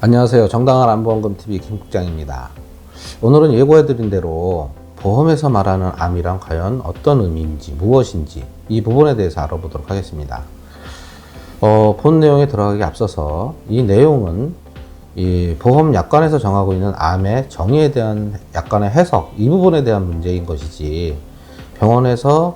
안녕하세요. 정당한 안보험금TV 김국장입니다. 오늘은 예고해드린 대로 보험에서 말하는 암이란 과연 어떤 의미인지 무엇인지 이 부분에 대해서 알아보도록 하겠습니다. 본 내용에 들어가기 앞서서 이 내용은 이 보험 약관에서 정하고 있는 암의 정의에 대한 약간의 해석 이 부분에 대한 문제인 것이지 병원에서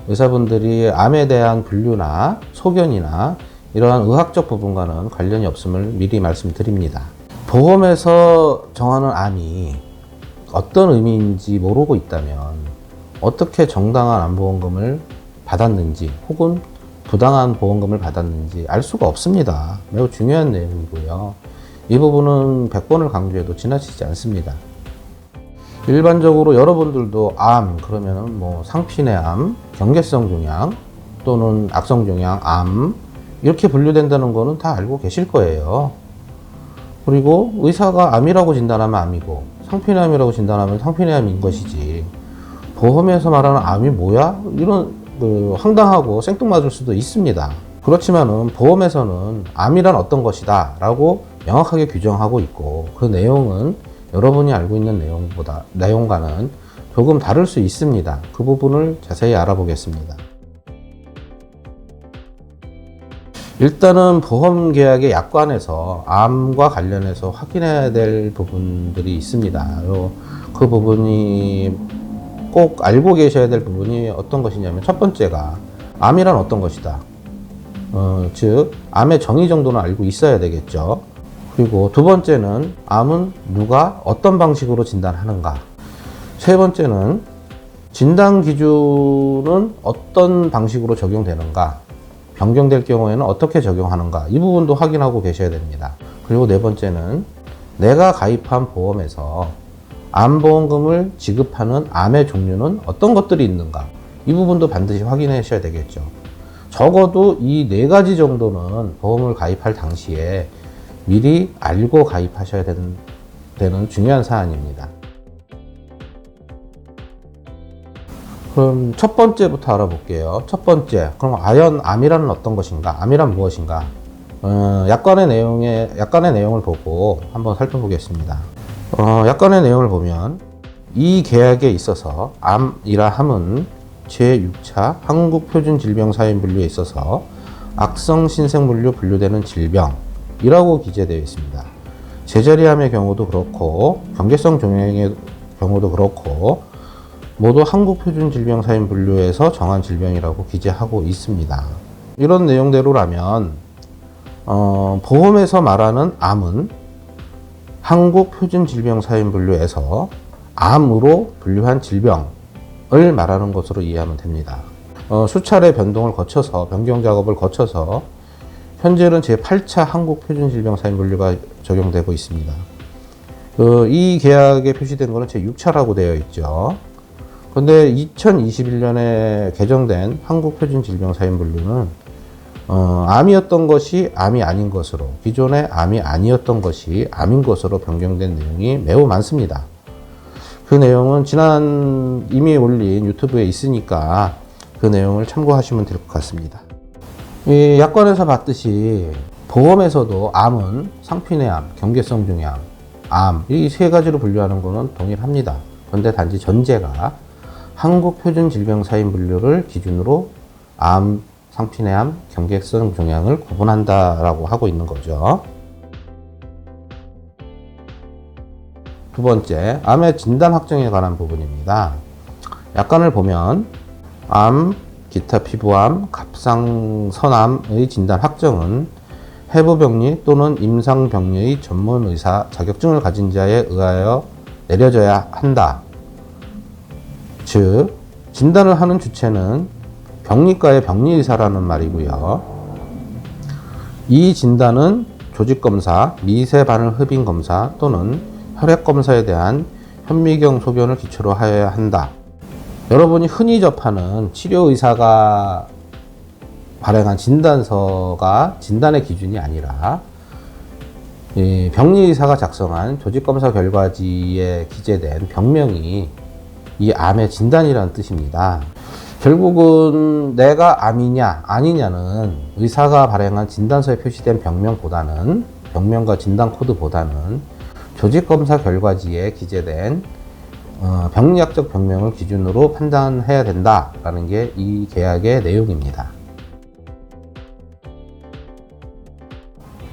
의사분들이 암에 대한 분류나 소견이나 이러한 의학적 부분과는 관련이 없음을 미리 말씀드립니다. 보험에서 정하는 암이 어떤 의미인지 모르고 있다면 어떻게 정당한 암보험금을 받았는지 혹은 부당한 보험금을 받았는지 알 수가 없습니다. 매우 중요한 내용이고요. 이 부분은 100번을 강조해도 지나치지 않습니다. 일반적으로 여러분들도 암 그러면은 뭐 상피내 암, 경계성 종양 또는 악성 종양 암 이렇게 분류된다는 거는 다 알고 계실 거예요. 그리고 의사가 암이라고 진단하면 암이고 상피내암이라고 진단하면 상피내암인 것이지 보험에서 말하는 암이 뭐야? 이런 황당하고 생뚱맞을 수도 있습니다. 그렇지만은 보험에서는 암이란 어떤 것이다 라고 명확하게 규정하고 있고 그 내용은 여러분이 알고 있는 내용과는 조금 다를 수 있습니다. 그 부분을 자세히 알아보겠습니다. 일단은 보험계약의 약관에서 암과 관련해서 확인해야 될 부분들이 있습니다. 그 부분이 꼭 알고 계셔야 될 부분이 어떤 것이냐면 첫 번째가 암이란 어떤 것이다. 즉 암의 정의 정도는 알고 있어야 되겠죠. 그리고 두 번째는 암은 누가 어떤 방식으로 진단하는가. 세 번째는 진단 기준은 어떤 방식으로 적용되는가. 변경될 경우에는 어떻게 적용하는가. 이 부분도 확인하고 계셔야 됩니다. 그리고 네 번째는 내가 가입한 보험에서 암보험금을 지급하는 암의 종류는 어떤 것들이 있는가. 이 부분도 반드시 확인하셔야 되겠죠. 적어도 이 네 가지 정도는 보험을 가입할 당시에 미리 알고 가입하셔야 되는 중요한 사안입니다. 그럼 첫 번째부터 알아볼게요. 첫 번째, 그럼 과연 암이란 어떤 것인가? 암이란 무엇인가? 약관의 내용을 보고 한번 살펴보겠습니다. 약관의 내용을 보면 이 계약에 있어서 암이라 함은 제6차 한국표준질병사인분류에 있어서 악성신생물로 분류되는 질병이라고 기재되어 있습니다. 제자리암의 경우도 그렇고 경계성 종양의 경우도 그렇고 모두 한국표준질병사인분류에서 정한 질병이라고 기재하고 있습니다. 이런 내용대로라면 보험에서 말하는 암은 한국표준질병사인분류에서 암으로 분류한 질병을 말하는 것으로 이해하면 됩니다. 수차례 변경 작업을 거쳐서 현재는 제8차 한국표준질병사인분류가 적용되고 있습니다. 이 계약에 표시된 것은 제6차라고 되어 있죠. 그런데 2021년에 개정된 한국표준질병사인분류는 암이었던 것이 암이 아닌 것으로, 기존의 암이 아니었던 것이 암인 것으로 변경된 내용이 매우 많습니다. 그 내용은 이미 올린 유튜브에 있으니까 그 내용을 참고하시면 될 것 같습니다. 이 약관에서 봤듯이 보험에서도 암은 상피내암, 경계성 종양, 암 이 세 가지로 분류하는 것은 동일합니다. 그런데 단지 전제가 한국표준질병사인분류를 기준으로 암, 상피내암, 경계성 종양을 구분한다라고 하고 있는 거죠. 두 번째, 암의 진단 확정에 관한 부분입니다. 약관을 보면 암, 기타 피부암, 갑상선암의 진단 확정은 해부병리 또는 임상병리의 전문의사 자격증을 가진 자에 의하여 내려져야 한다. 즉, 진단을 하는 주체는 병리과의 병리의사라는 말이고요. 이 진단은 조직검사, 미세반응 흡인검사 또는 혈액검사에 대한 현미경 소견을 기초로 하여야 한다. 여러분이 흔히 접하는 치료의사가 발행한 진단서가 진단의 기준이 아니라 병리의사가 작성한 조직검사 결과지에 기재된 병명이 이 암의 진단이라는 뜻입니다. 결국은 내가 암이냐 아니냐는 의사가 발행한 진단서에 표시된 병명보다는 병명과 진단 코드보다는 조직검사 결과지에 기재된 병리학적 병명을 기준으로 판단해야 된다라는 게 이 계약의 내용입니다.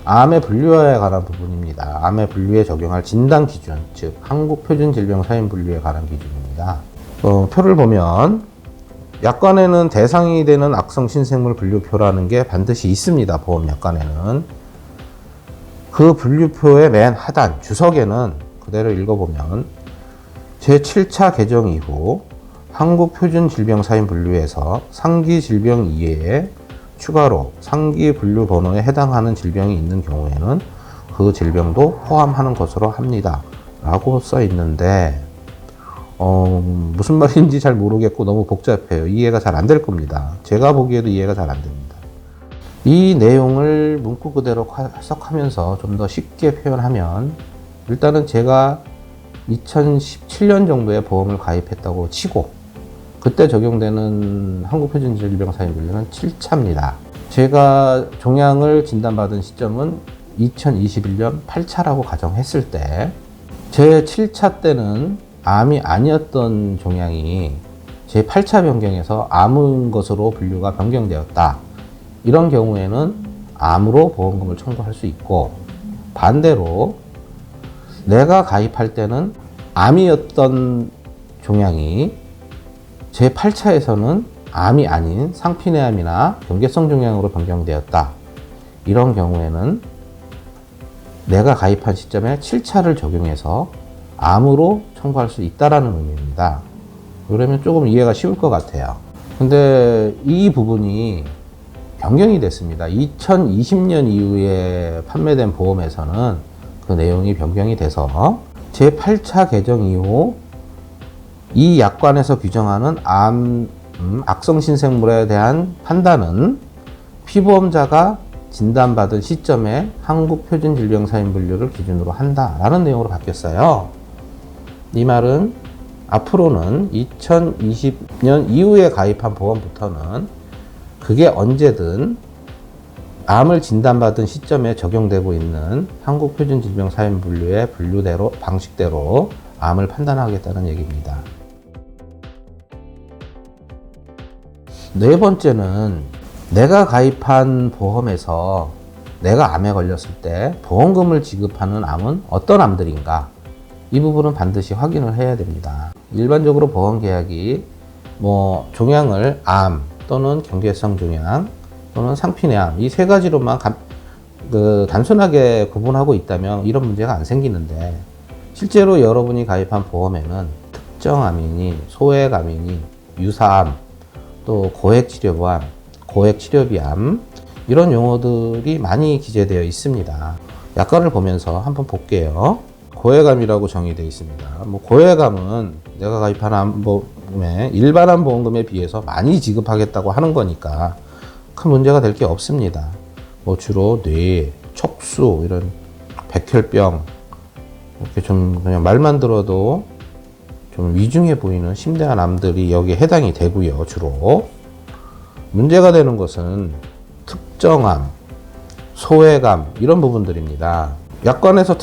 암의 분류에 관한 부분입니다. 암의 분류에 적용할 진단 기준, 즉 한국표준질병사인분류에 관한 기준입니다. 표를 보면 약관에는 대상이 되는 악성 신생물 분류표라는 게 반드시 있습니다. 보험약관에는. 그 분류표의 맨 하단 주석에는 그대로 읽어보면 제7차 개정 이후 한국표준질병사인분류에서 상기질병 이외에 추가로 상기 분류 번호에 해당하는 질병이 있는 경우에는 그 질병도 포함하는 것으로 합니다. 라고 써 있는데, 무슨 말인지 잘 모르겠고 너무 복잡해요. 이해가 잘 안 될 겁니다. 제가 보기에도 이해가 잘 안 됩니다. 이 내용을 문구 그대로 해석하면서 좀 더 쉽게 표현하면, 일단은 제가 2017년 정도에 보험을 가입했다고 치고, 그때 적용되는 한국표준질병사인분류는 7차입니다. 제가 종양을 진단받은 시점은 2021년 8차라고 가정했을 때, 제 7차 때는 암이 아니었던 종양이 제 8차 변경에서 암인 것으로 분류가 변경되었다. 이런 경우에는 암으로 보험금을 청구할 수 있고, 반대로 내가 가입할 때는 암이었던 종양이 제 8차에서는 암이 아닌 상피내암이나 경계성 종양으로 변경되었다. 이런 경우에는 내가 가입한 시점에 7차를 적용해서 암으로 청구할 수 있다라는 의미입니다. 그러면 조금 이해가 쉬울 것 같아요. 근데 이 부분이 변경이 됐습니다. 2020년 이후에 판매된 보험에서는 그 내용이 변경이 돼서 제 8차 개정 이후 이 약관에서 규정하는 악성 신생물에 대한 판단은 피보험자가 진단받은 시점에 한국표준질병사인분류를 기준으로 한다라는 내용으로 바뀌었어요. 이 말은 앞으로는 2020년 이후에 가입한 보험부터는 그게 언제든 암을 진단받은 시점에 적용되고 있는 한국표준질병사인분류의 분류대로 방식대로 암을 판단하겠다는 얘기입니다. 네 번째는 내가 가입한 보험에서 내가 암에 걸렸을 때 보험금을 지급하는 암은 어떤 암들인가? 이 부분은 반드시 확인을 해야 됩니다. 일반적으로 보험 계약이 종양을 암 또는 경계성 종양 또는 상피내암 이 세 가지로만 단순하게 구분하고 있다면 이런 문제가 안 생기는데, 실제로 여러분이 가입한 보험에는 특정암이니 소액암이니 유사암 또 고액치료비암, 고액치료비암 이런 용어들이 많이 기재되어 있습니다. 약관을 보면서 한번 볼게요. 고액암이라고 정의되어 있습니다. 고액암은 내가 가입한 암보험에 일반암 보험금에 비해서 많이 지급하겠다고 하는 거니까 큰 문제가 될 게 없습니다. 주로 뇌, 척수 이런 백혈병 이렇게 좀 그냥 말만 들어도 좀 위중해 보이는 심대한 암들이 여기에 해당이 되고요. 주로 문제가 되는 것은 특정암, 소액암 이런 부분들입니다. 약관에서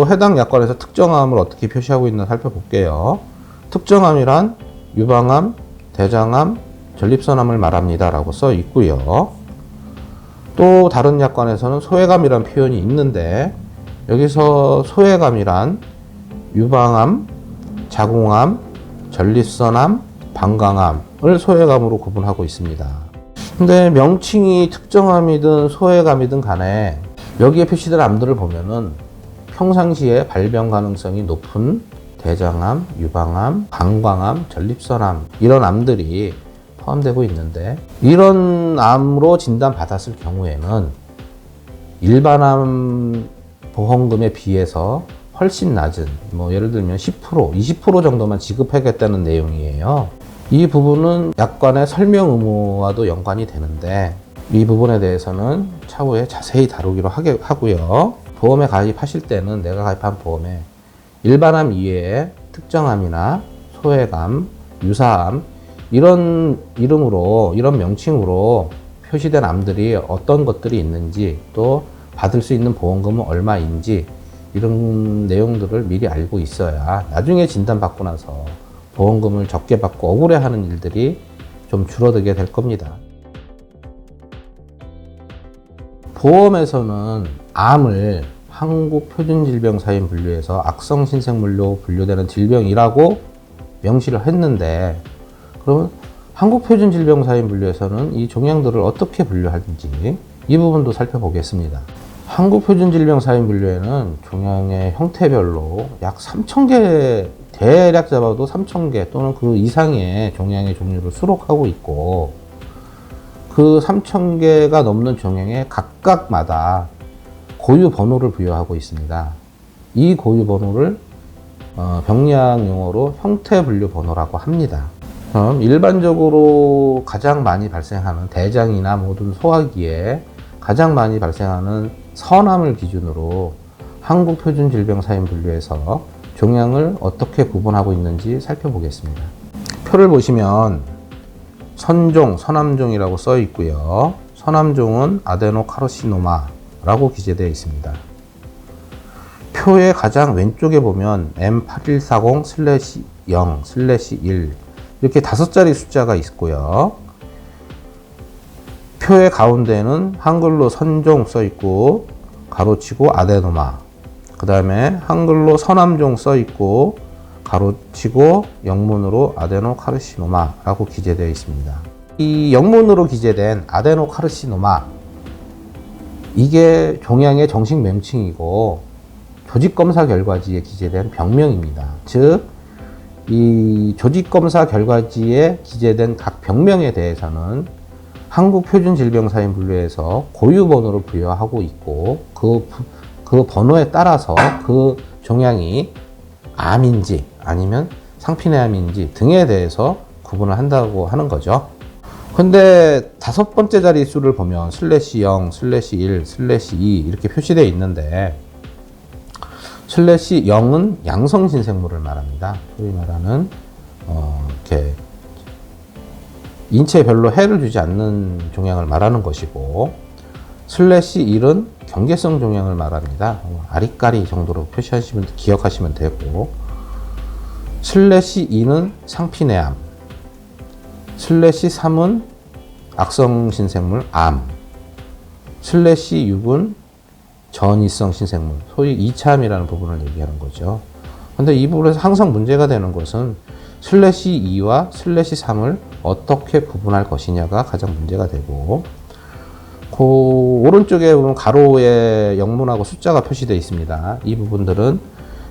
해당 약관에서 특정암을 어떻게 표시하고 있나 살펴볼게요. 특정암이란 유방암, 대장암, 전립선암을 말합니다 라고 써 있고요. 또 다른 약관에서는 소액암이란 표현이 있는데, 여기서 소액암이란 유방암, 자궁암, 전립선암, 방광암을 소액암으로 구분하고 있습니다. 근데 명칭이 특정암이든 소액암이든 간에 여기에 표시된 암들을 보면은 평상시에 발병 가능성이 높은 대장암, 유방암, 방광암, 전립선암 이런 암들이 포함되고 있는데, 이런 암으로 진단받았을 경우에는 일반암 보험금에 비해서 훨씬 낮은 예를 들면 10%, 20% 정도만 지급하겠다는 내용이에요. 이 부분은 약관의 설명 의무와도 연관이 되는데, 이 부분에 대해서는 차후에 자세히 다루기로 하고요. 보험에 가입하실 때는 내가 가입한 보험에 일반암 이외에 특정암이나 소액암, 유사암 이런 이름으로, 이런 명칭으로 표시된 암들이 어떤 것들이 있는지, 또 받을 수 있는 보험금은 얼마인지 이런 내용들을 미리 알고 있어야 나중에 진단받고 나서 보험금을 적게 받고 억울해하는 일들이 좀 줄어들게 될 겁니다. 보험에서는 암을 한국표준질병사인분류에서 악성신생물로 분류되는 질병이라고 명시를 했는데, 그러면 한국표준질병사인분류에서는 이 종양들을 어떻게 분류하는지 이 부분도 살펴보겠습니다. 한국표준질병사인분류에는 종양의 형태별로 약 3,000개, 대략 잡아도 3,000개 또는 그 이상의 종양의 종류를 수록하고 있고, 그 3,000개가 넘는 종양에 각각마다 고유 번호를 부여하고 있습니다. 이 고유 번호를 병리학 용어로 형태 분류 번호라고 합니다. 그럼 일반적으로 가장 많이 발생하는 대장이나 모든 소화기에 가장 많이 발생하는 선암을 기준으로 한국표준질병사인분류에서 종양을 어떻게 구분하고 있는지 살펴보겠습니다. 표를 보시면 선종, 선암종이라고 써 있고요. 선암종은 아데노카르시노마라고 기재되어 있습니다. 표의 가장 왼쪽에 보면 M8140/0/1 이렇게 5자리 숫자가 있고요. 표의 가운데는 한글로 선종 써 있고 가로치고 아데노마, 그 다음에 한글로 선암종 써 있고 가로치고 영문으로 아데노카르시노마라고 기재되어 있습니다. 이 영문으로 기재된 아데노카르시노마, 이게 종양의 정식 명칭이고 조직검사 결과지에 기재된 병명입니다. 즉, 이 조직검사 결과지에 기재된 각 병명에 대해서는 한국표준질병사인분류에서 고유번호를 부여하고 있고, 그 번호에 따라서 그 종양이 암인지 아니면 상피내암인지 등에 대해서 구분을 한다고 하는 거죠. 근데 5번째 자리 수를 보면 /0, /1, /2 이렇게 표시되어 있는데, /0은 양성신생물을 말합니다. 소위 말하는 이렇게 인체에 별로 해를 주지 않는 종양을 말하는 것이고, /1은 경계성 종양을 말합니다. 아리까리 정도로 표시하시면, 기억하시면 되고, /2는 상피내암, /3은 악성신생물 암, /6은 전이성 신생물, 소위 2차암이라는 부분을 얘기하는 거죠. 근데 이 부분에서 항상 문제가 되는 것은 /2와 /3을 어떻게 구분할 것이냐가 가장 문제가 되고, 그 오른쪽에 보면 가로에 영문하고 숫자가 표시되어 있습니다. 이 부분들은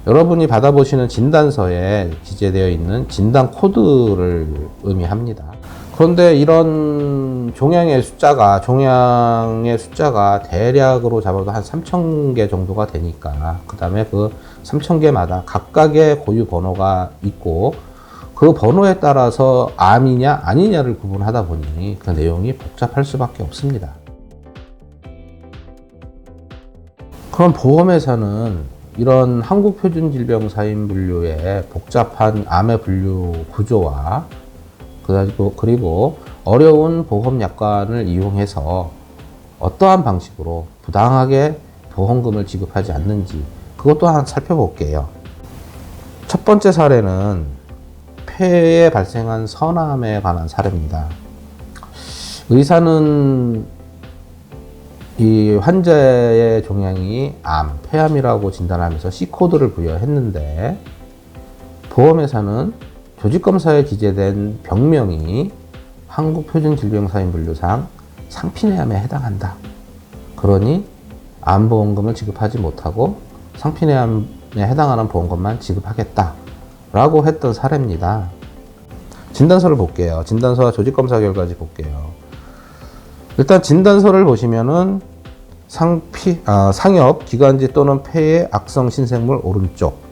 여러분이 받아보시는 진단서에 기재되어 있는 진단 코드를 의미합니다. 그런데 이런 종양의 숫자가 대략으로 잡아도 한 3,000개 정도가 되니까, 그 다음에 그 3,000개마다 각각의 고유 번호가 있고, 그 번호에 따라서 암이냐 아니냐를 구분하다 보니 그 내용이 복잡할 수밖에 없습니다. 그럼 보험에서는 이런 한국표준질병사인분류의 복잡한 암의 분류 구조와 그리고 어려운 보험 약관을 이용해서 어떠한 방식으로 부당하게 보험금을 지급하지 않는지, 그것 또한 살펴볼게요. 첫 번째 사례는 폐에 발생한 선암에 관한 사례입니다. 의사는 이 환자의 종양이 암, 폐암이라고 진단하면서 C코드를 부여했는데, 보험회사는 조직검사에 기재된 병명이 한국표준질병사인분류상 상피내암에 해당한다. 그러니 암보험금을 지급하지 못하고 상피내암에 해당하는 보험금만 지급하겠다 라고 했던 사례입니다. 진단서를 볼게요. 진단서와 조직검사 결과지 볼게요. 일단 진단서를 보시면은 상엽, 기관지 또는 폐의 악성 신생물 오른쪽,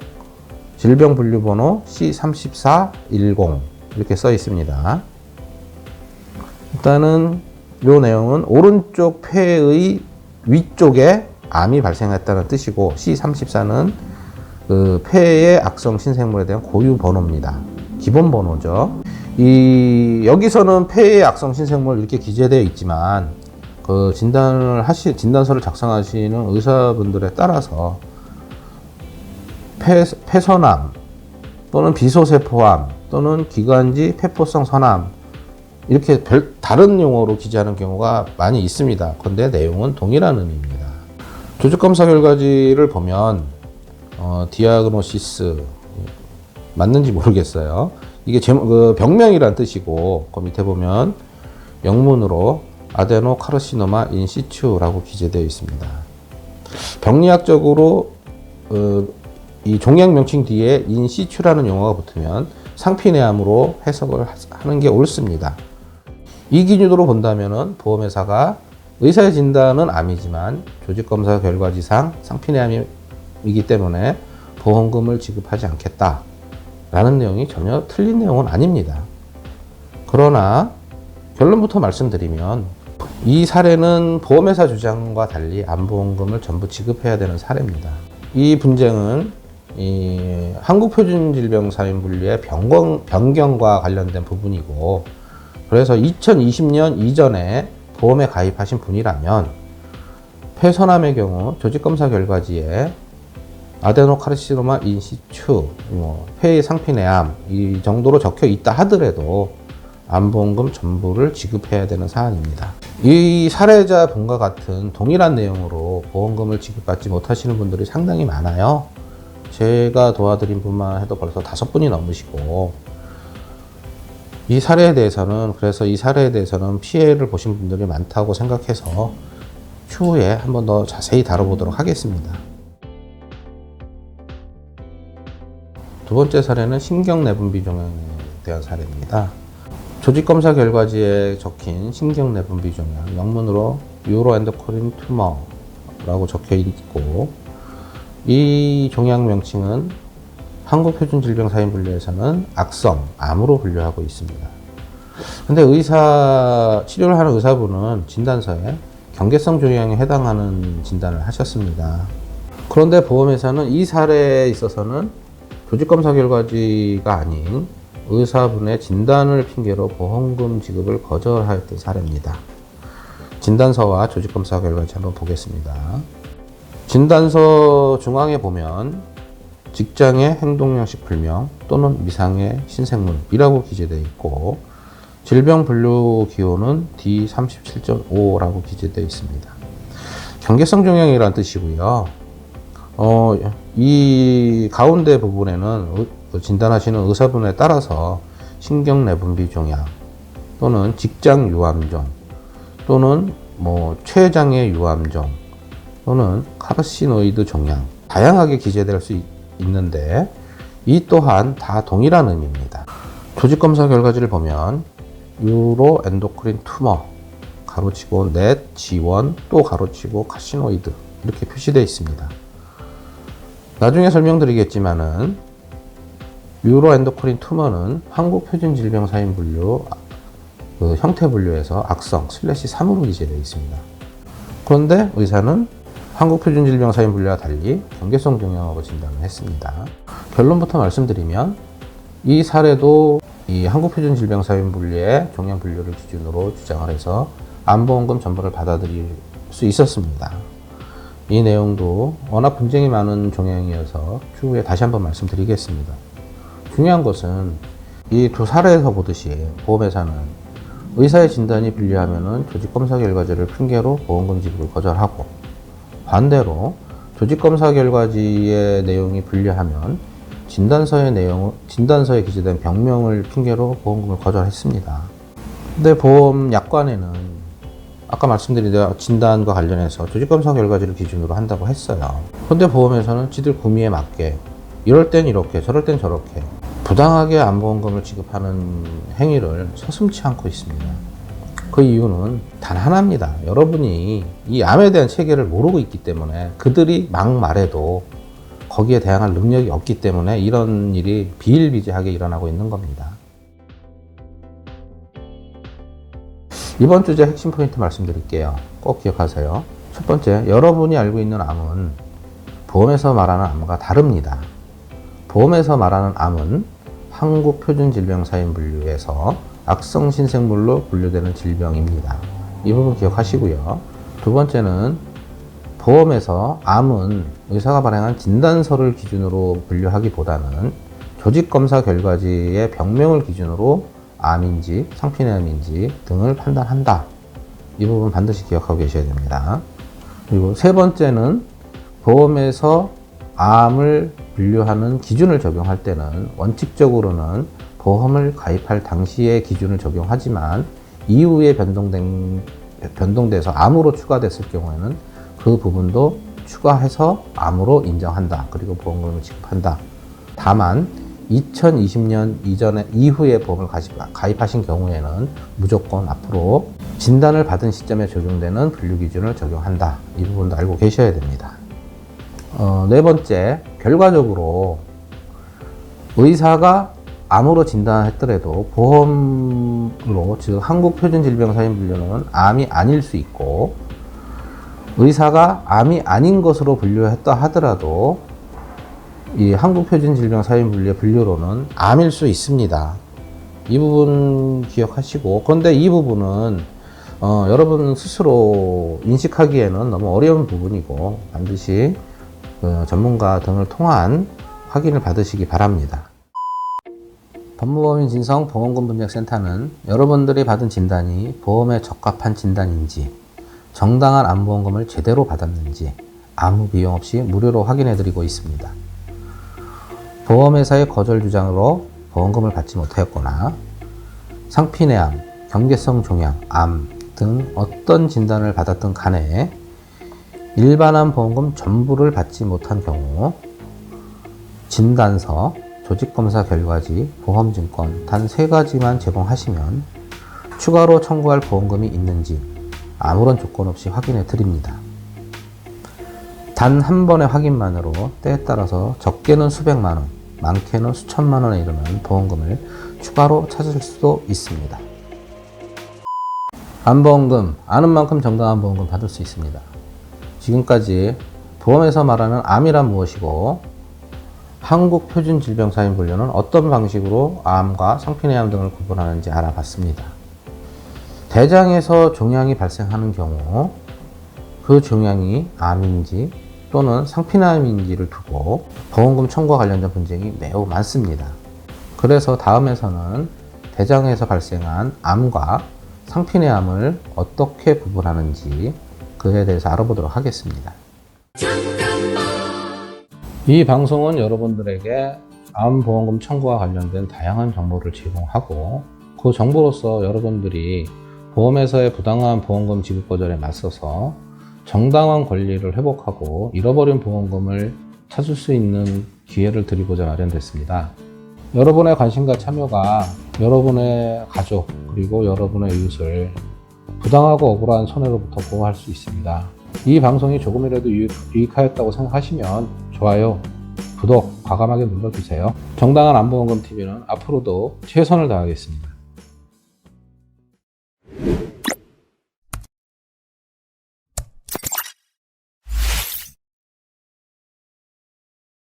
질병분류번호 C3410 이렇게 써 있습니다. 일단은 이 내용은 오른쪽 폐의 위쪽에 암이 발생했다는 뜻이고, C34는 그 폐의 악성 신생물에 대한 고유 번호입니다. 기본 번호죠. 여기서는 폐의 악성 신생물 이렇게 기재되어 있지만, 그 진단서를 작성하시는 의사분들에 따라서 폐선암 또는 비소세포암 또는 기관지 폐포성 선암 이렇게 다른 용어로 기재하는 경우가 많이 있습니다. 그런데 내용은 동일한 의미입니다. 조직검사 결과지를 보면 디아그노시스 맞는지 모르겠어요. 이게 그 병명이란 뜻이고 그 밑에 보면 영문으로 아데노카르시노마 인시추라고 기재되어 있습니다. 병리학적으로 이 종양 명칭 뒤에 인시추라는 용어가 붙으면 상피내암으로 해석을 하는 게 옳습니다. 이 기준으로 본다면은 보험회사가 의사의 진단은 암이지만 조직검사 결과지상 상피내암이기 때문에 보험금을 지급하지 않겠다라는 내용이 전혀 틀린 내용은 아닙니다. 그러나 결론부터 말씀드리면 이 사례는 보험회사 주장과 달리 암보험금을 전부 지급해야 되는 사례입니다. 이 분쟁은 이 한국표준질병사인분류의 변경과 관련된 부분이고, 그래서 2020년 이전에 보험에 가입하신 분이라면 폐선암의 경우 조직검사 결과지에 아데노카르시노마 인시추, 폐의 상피내암 이 정도로 적혀 있다 하더라도 암보험금 전부를 지급해야 되는 사안입니다. 이 사례자 분과 같은 동일한 내용으로 보험금을 지급받지 못하시는 분들이 상당히 많아요. 제가 도와드린 분만 해도 벌써 5분이 넘으시고, 이 사례에 대해서는 피해를 보신 분들이 많다고 생각해서 추후에 한 번 더 자세히 다뤄보도록 하겠습니다. 두 번째 사례는 신경내분비 종양에 대한 사례입니다. 조직검사 결과지에 적힌 신경내분비 종양, 영문으로 유로엔도크린 튜머라고 적혀 있고, 이 종양 명칭은 한국표준질병사인분류에서는 악성, 암으로 분류하고 있습니다. 근데 치료를 하는 의사분은 진단서에 경계성 종양에 해당하는 진단을 하셨습니다. 그런데 보험회사는 이 사례에 있어서는 조직검사 결과지가 아닌 의사분의 진단을 핑계로 보험금 지급을 거절하였던 사례입니다. 진단서와 조직검사 결과지 한번 보겠습니다. 진단서 중앙에 보면 직장의 행동양식 불명 또는 미상의 신생물이라고 기재되어 있고, 질병 분류 기호는 D37.5라고 기재되어 있습니다. 경계성 종양이라는 뜻이고요. 이 가운데 부분에는 진단하시는 의사분에 따라서 신경내분비 종양 또는 직장 유암종 또는 췌장의 유암종 또는 카르시노이드 종양 다양하게 기재될 수 있는데, 이 또한 다 동일한 의미입니다. 조직검사 결과지를 보면 유로 엔도크린 튜머 가로치고 넷 G1 또 가로치고 카시노이드 이렇게 표시되어 있습니다. 나중에 설명드리겠지만은 유로 엔도크린 튜머는 한국표준질병사인분류 형태 분류에서 악성 /3으로 기재되어 있습니다. 그런데 의사는 한국표준질병사인분류와 달리 경계성 종양으로 진단을 했습니다. 결론부터 말씀드리면 이 사례도 이 한국표준질병사인분류의 종양 분류를 기준으로 주장을 해서 암보험금 전부를 받아들일 수 있었습니다. 이 내용도 워낙 분쟁이 많은 종양이어서 추후에 다시 한번 말씀드리겠습니다. 중요한 것은 이 두 사례에서 보듯이 보험회사는 의사의 진단이 불리하면 조직검사 결과지를 핑계로 보험금 지급을 거절하고, 반대로 조직검사 결과지의 내용이 불리하면 진단서에 기재된 병명을 핑계로 보험금을 거절했습니다. 근데 보험약관에는 아까 말씀드린 진단과 관련해서 조직검사 결과지를 기준으로 한다고 했어요. 그런데 보험에서는 지들 구미에 맞게 이럴 땐 이렇게 저럴 땐 저렇게 부당하게 암보험금을 지급하는 행위를 서슴지 않고 있습니다. 그 이유는 단 하나입니다. 여러분이 이 암에 대한 체계를 모르고 있기 때문에, 그들이 막 말해도 거기에 대항할 능력이 없기 때문에 이런 일이 비일비재하게 일어나고 있는 겁니다. 이번 주제 핵심 포인트 말씀드릴게요. 꼭 기억하세요. 첫 번째, 여러분이 알고 있는 암은 보험에서 말하는 암과 다릅니다. 보험에서 말하는 암은 한국표준질병사인분류에서 악성 신생물로 분류되는 질병입니다. 이 부분 기억하시고요. 두 번째는 보험에서 암은 의사가 발행한 진단서를 기준으로 분류하기보다는 조직검사 결과지의 병명을 기준으로 암인지 상피내암인지 등을 판단한다. 이 부분 반드시 기억하고 계셔야 됩니다. 그리고 세 번째는 보험에서 암을 분류하는 기준을 적용할 때는 원칙적으로는 보험을 가입할 당시의 기준을 적용하지만 이후에 변동돼서 암으로 추가됐을 경우에는 그 부분도 추가해서 암으로 인정한다. 그리고 보험금을 지급한다. 다만 2020년 이후에 보험을 가입하신 경우에는 무조건 앞으로 진단을 받은 시점에 적용되는 분류 기준을 적용한다. 이 부분도 알고 계셔야 됩니다. 네 번째, 결과적으로 의사가 암으로 진단했더라도 보험으로, 즉 한국표준질병사인분류는 암이 아닐 수 있고, 의사가 암이 아닌 것으로 분류했다 하더라도 이 한국표준질병사인분류의 분류로는 암일 수 있습니다. 이 부분 기억하시고, 그런데 이 부분은 여러분 스스로 인식하기에는 너무 어려운 부분이고 반드시 전문가 등을 통한 확인을 받으시기 바랍니다. 법무법인 진성 보험금 분석센터는 여러분들이 받은 진단이 보험에 적합한 진단인지, 정당한 암보험금을 제대로 받았는지 아무 비용 없이 무료로 확인해 드리고 있습니다. 보험회사의 거절 주장으로 보험금을 받지 못하였거나 상피내암, 경계성 종양, 암 등 어떤 진단을 받았든 간에 일반암 보험금 전부를 받지 못한 경우 진단서, 조직검사 결과지, 보험증권 단 3가지만 제공하시면 추가로 청구할 보험금이 있는지 아무런 조건 없이 확인해 드립니다. 단 한 번의 확인만으로 때에 따라서 적게는 수백만 원, 많게는 수천만 원에 이르는 보험금을 추가로 찾을 수도 있습니다. 암보험금, 아는 만큼 정당한 보험금 받을 수 있습니다. 지금까지 보험에서 말하는 암이란 무엇이고 한국표준질병사인분류는 어떤 방식으로 암과 상피내암 등을 구분하는지 알아봤습니다. 대장에서 종양이 발생하는 경우 그 종양이 암인지 또는 상피내암인지를 두고 보험금 청구와 관련된 분쟁이 매우 많습니다. 그래서 다음에서는 대장에서 발생한 암과 상피내암을 어떻게 구분하는지 그에 대해서 알아보도록 하겠습니다. 이 방송은 여러분들에게 암보험금 청구와 관련된 다양한 정보를 제공하고 그 정보로서 여러분들이 보험회사의 부당한 보험금 지급 거절에 맞서서 정당한 권리를 회복하고 잃어버린 보험금을 찾을 수 있는 기회를 드리고자 마련됐습니다. 여러분의 관심과 참여가 여러분의 가족 그리고 여러분의 이웃을 부당하고 억울한 손해로부터 보호할 수 있습니다. 이 방송이 조금이라도 유익하였다고 생각하시면 좋아요, 구독 과감하게 눌러주세요. 정당한 암보험금 TV는 앞으로도 최선을 다하겠습니다.